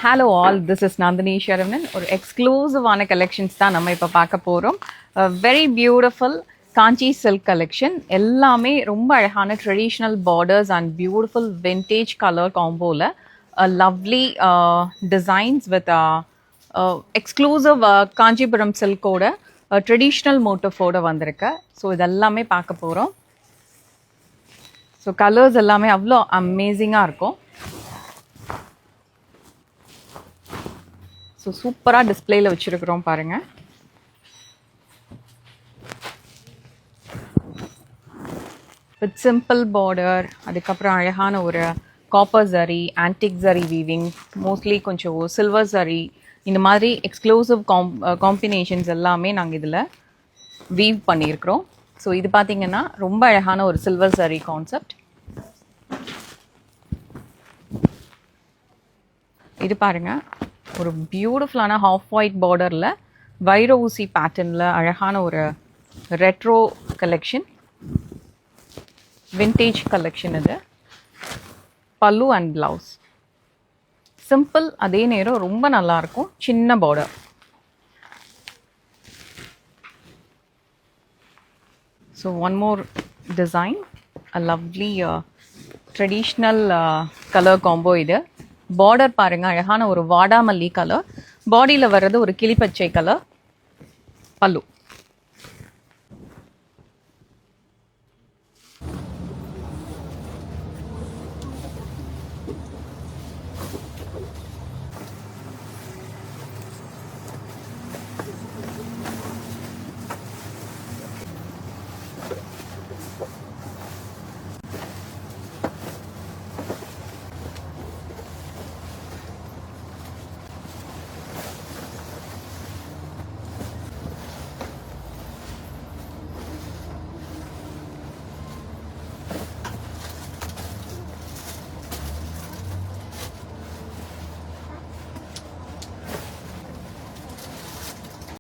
Hello all, this is Nandini Sharavanan. ஒரு எக்ஸ்க்ளூசிவான collections தான் நம்ம இப்போ பார்க்க போகிறோம். Very beautiful Kanchi silk collection. எல்லாமே ரொம்ப அழகான traditional borders and beautiful vintage colour காம்போவில் lovely designs with exclusive Kanchipuram சில்கோட ட்ரெடிஷ்னல் மோட்டிஃபோட வந்திருக்கு. ஸோ இதெல்லாமே பார்க்க போகிறோம். ஸோ கலர்ஸ் எல்லாமே அவ்வளோ அமேசிங்காக இருக்கும். ஸோ சூப்பராக டிஸ்பிளேயில் வச்சுருக்குறோம் பாருங்கள். வித் சிம்பிள் பார்டர், அதுக்கப்புறம் அழகான ஒரு copper zari, antique zari weaving, mostly கொஞ்சம் சில்வர் ஜரி, இந்த மாதிரி எக்ஸ்க்ளூசிவ் காம்பினேஷன்ஸ் எல்லாமே நாங்கள் இதில் வீவ் பண்ணியிருக்கிறோம். ஸோ இது பார்த்திங்கன்னா ரொம்ப அழகான ஒரு சில்வர் ஜரி கான்செப்ட். இது பாருங்கள், ஒரு பியூட்டிஃபுல்லான ஹாஃப் ஒயிட் பார்டரில் வைர ஊசி பேட்டர்னில் அழகான ஒரு ரெட்ரோ கலெக்ஷன், விண்டேஜ் கலெக்ஷன். இது பல்லு அண்ட் ப்ளவுஸ் சிம்பிள், அதே நேரம் ரொம்ப நல்லாயிருக்கும். சின்ன border. So one more design, a lovely traditional colour combo. இது பார்டர் பாருங்கள், அழகான ஒரு வாடாமல்லி கலர், பாடியில் வர்றது ஒரு கிளிப்பச்சை கலர். பல்லு